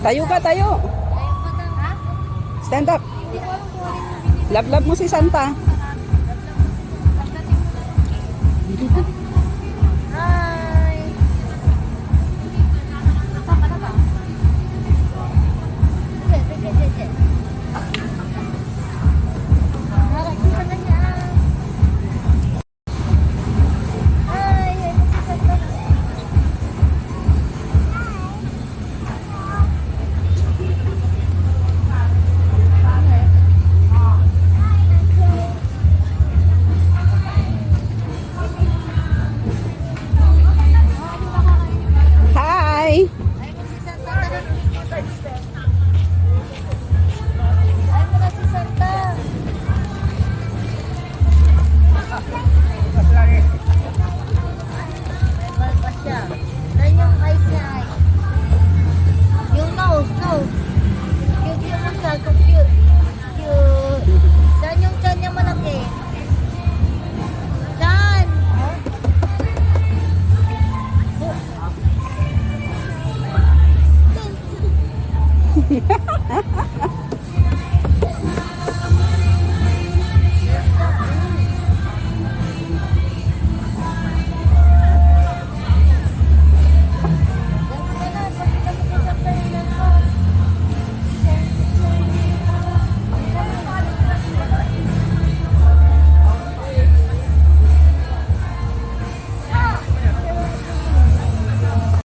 Tayo ka, tayo. Stand up. Love mo si Santa. Hi! Hi. Yung nose. Cute yung nasa, cute. Saan yung chan niya malaki? Chan!